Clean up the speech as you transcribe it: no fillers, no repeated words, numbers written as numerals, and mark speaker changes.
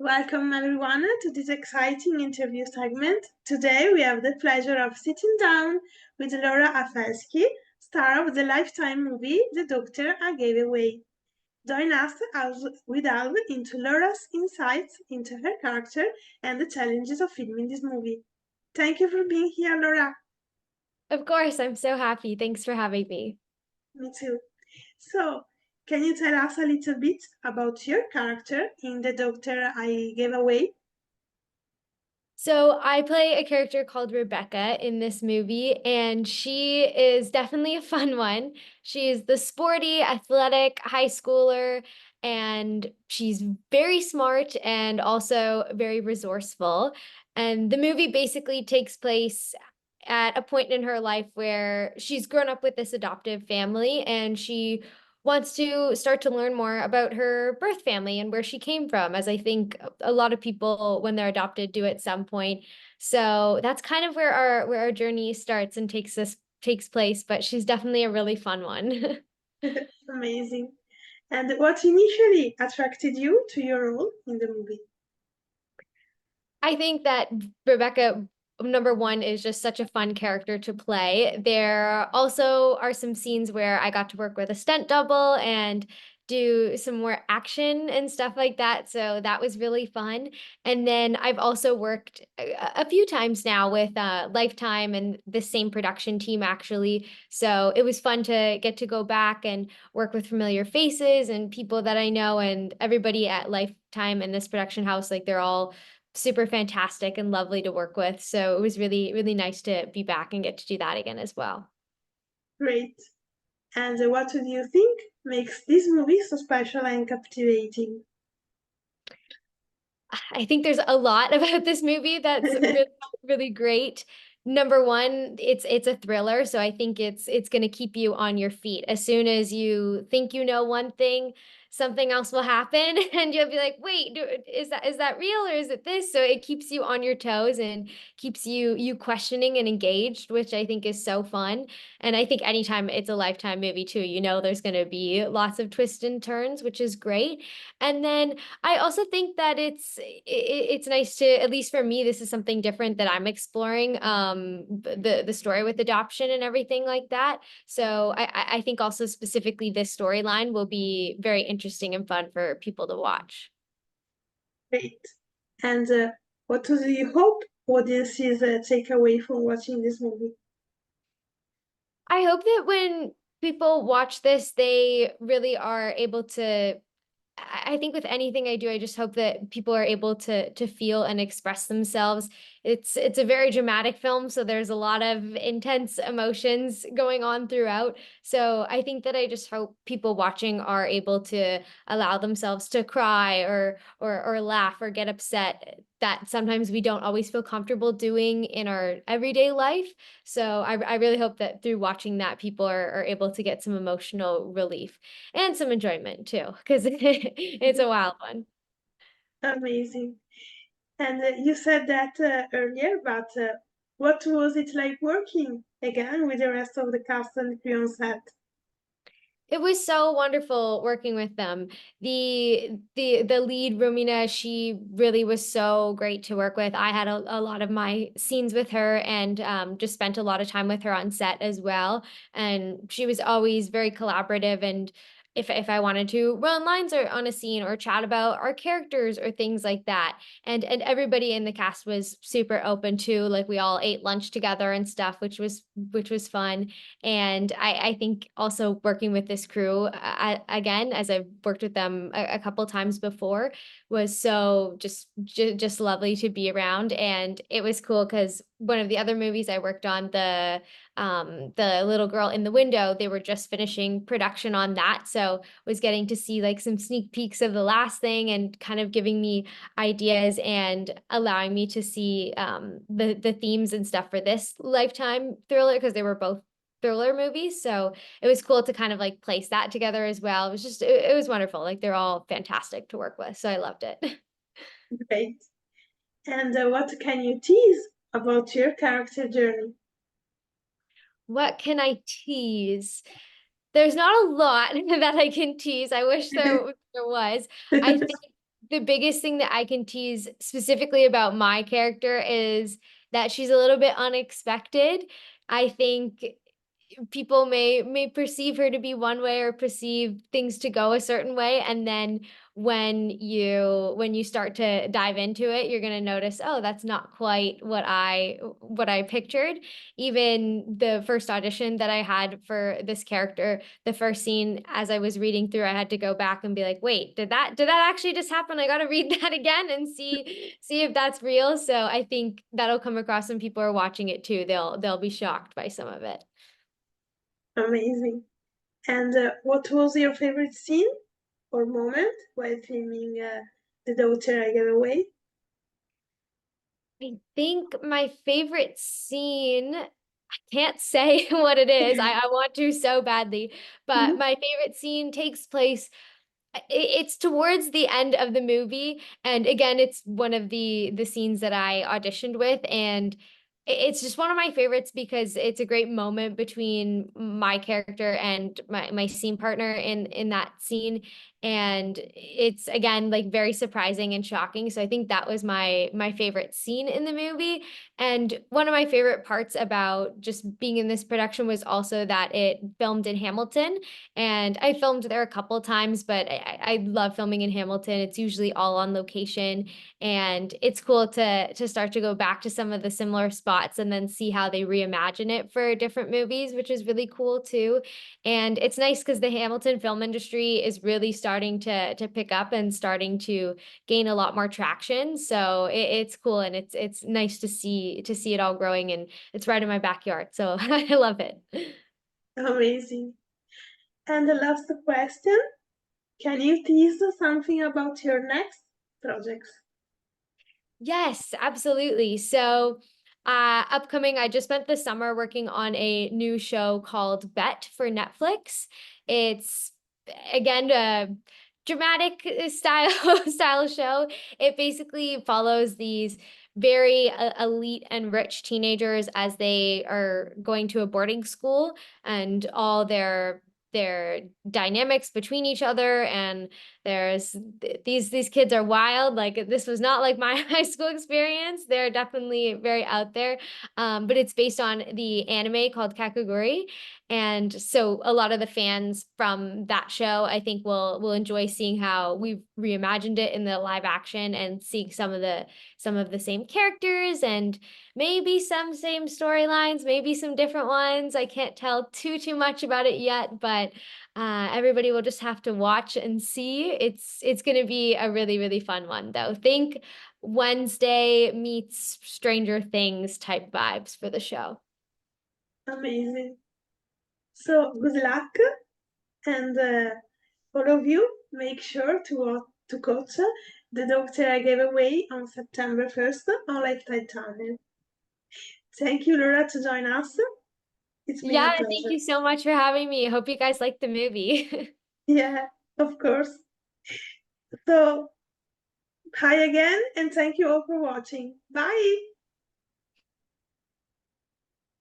Speaker 1: Welcome everyone to this exciting interview segment. Today we have the pleasure of sitting down with Laura Afelskie, star of the Lifetime movie The Doctor I Gave Away. Join us as we delve into Laura's insights into her character and the challenges of filming this movie. Thank you for being here, Laura.
Speaker 2: Of course, I'm so happy. Thanks for having me.
Speaker 1: Me too. So, can you tell us a little bit about your character in The Doctor I Gave Away?
Speaker 2: So I play a character called Rebecca in this movie, and she is definitely a fun one. She's the sporty, athletic high schooler, and she's very smart and also very resourceful. And the movie basically takes place at a point in her life where she's grown up with this adoptive family and she wants to start to learn more about her birth family and where she came from, as I think a lot of people when they're adopted do at some point. So that's kind of where our journey starts and takes place, but she's definitely a really fun one.
Speaker 1: Amazing. And what initially attracted you to your role in the movie?
Speaker 2: I think that Rebecca, number one, is just such a fun character to play. There also are some scenes where I got to work with a stunt double and do some more action and stuff like that. So that was really fun. And then I've also worked a few times now with Lifetime and the same production team, actually. So it was fun to get to go back and work with familiar faces and people that I know, and everybody at Lifetime in this production house, like they're all super fantastic and lovely to work with. So it was really, really nice to be back and get to do that again as well.
Speaker 1: Great. And what do you think makes this movie so special and captivating?
Speaker 2: I think there's a lot about this movie that's really, really great. Number one, it's a thriller, so I think it's going to keep you on your feet. As soon as you think you know one thing, something else will happen, and you'll be like, "Wait, is that real or is it this?" So it keeps you on your toes and keeps you questioning and engaged, which I think is so fun. And I think anytime it's a Lifetime movie too, there's going to be lots of twists and turns, which is great. And then I also think that it's nice to, at least for me, this is something different that I'm exploring, the story with adoption and everything like that. So I think also specifically this storyline will be very interesting and fun for people to watch.
Speaker 1: Great. And what do you hope audiences take away from watching this movie?
Speaker 2: I hope that when people watch this, they really are able to. I think with anything I do, I just hope that people are able to feel and express themselves. It's a very dramatic film, so there's a lot of intense emotions going on throughout. So I think that I just hope people watching are able to allow themselves to cry or laugh or get upset that sometimes we don't always feel comfortable doing in our everyday life. So I really hope that through watching that, people are able to get some emotional relief and some enjoyment too, because it's a wild one.
Speaker 1: Amazing. And you said that earlier, but what was it like working again with the rest of the cast and crew on set?
Speaker 2: It was so wonderful working with them. The lead, Romina, she really was so great to work with. I had a lot of my scenes with her and just spent a lot of time with her on set as well. And she was always very collaborative, and if I wanted to run lines or on a scene or chat about our characters or things like that. And everybody in the cast was super open too. Like we all ate lunch together and stuff, which was fun. And I think also working with this crew again, as I've worked with them a couple times before, was so just lovely to be around. And it was cool because one of the other movies I worked on, the little girl in the window, they were just finishing production on that. So was getting to see like some sneak peeks of the last thing and kind of giving me ideas and allowing me to see the themes and stuff for this Lifetime thriller, because they were both thriller movies. So it was cool to kind of like place that together as well. It was wonderful. Like they're all fantastic to work with. So I loved it.
Speaker 1: Great. And what can you tease about your character journey?
Speaker 2: What can I tease? There's not a lot that I can tease. I wish there was. I think the biggest thing that I can tease specifically about my character is that she's a little bit unexpected. I think people may perceive her to be one way or perceive things to go a certain way, and then when you start to dive into it, you're going to notice, oh, that's not quite what I pictured. Even the first audition that I had for this character, the first scene, as I was reading through, I had to go back and be like, wait, did that actually just happen? I got to read that again and see if that's real. So I think that'll come across when people are watching it too. They'll be shocked by some of it.
Speaker 1: Amazing. And what was your favorite scene or moment while filming The Daughter I Gave Away?
Speaker 2: I think my favorite scene, I can't say what it is. I want to so badly, but my favorite scene takes place, it's towards the end of the movie, and again, it's one of the scenes that I auditioned with, and it's just one of my favorites because it's a great moment between my character and my scene partner in that scene, and it's again like very surprising and shocking. So I think that was my favorite scene in the movie. And one of my favorite parts about just being in this production was also that it filmed in Hamilton, and I filmed there a couple of times, but I love filming in Hamilton. It's usually all on location, and it's cool to start to go back to some of the similar spots and then see how they reimagine it for different movies, which is really cool too. And it's nice because the Hamilton film industry is really starting to pick up and starting to gain a lot more traction. So it's cool, and it's nice to see it all growing, and it's right in my backyard. So I love it.
Speaker 1: Amazing. And the last question, can you tease something about your next projects?
Speaker 2: Yes, absolutely. So, upcoming, I just spent the summer working on a new show called Bet for Netflix. It's again a dramatic style show. It basically follows these very elite and rich teenagers as they are going to a boarding school, and all their dynamics between each other. And there's these kids are wild. Like, this was not like my high school experience. They're definitely very out there. But it's based on the anime called Kakaguri, and so a lot of the fans from that show, I think, will enjoy seeing how we've reimagined it in the live action, and seeing some of the same characters, and maybe some same storylines, maybe some different ones. I can't tell too much about it yet, but everybody will just have to watch and see. It's going to be a really fun one, though. Think Wednesday meets Stranger Things type vibes for the show.
Speaker 1: Amazing. So good luck, and all of you, make sure to watch The Doctor I Gave Away on September 1st on Lifetime Channel. Thank you, Laura, to join us. It's been
Speaker 2: Yeah,
Speaker 1: a
Speaker 2: thank
Speaker 1: pleasure.
Speaker 2: you so much for having me. I hope you guys like the movie.
Speaker 1: Yeah, of course. So, hi again, and thank you all for watching. Bye!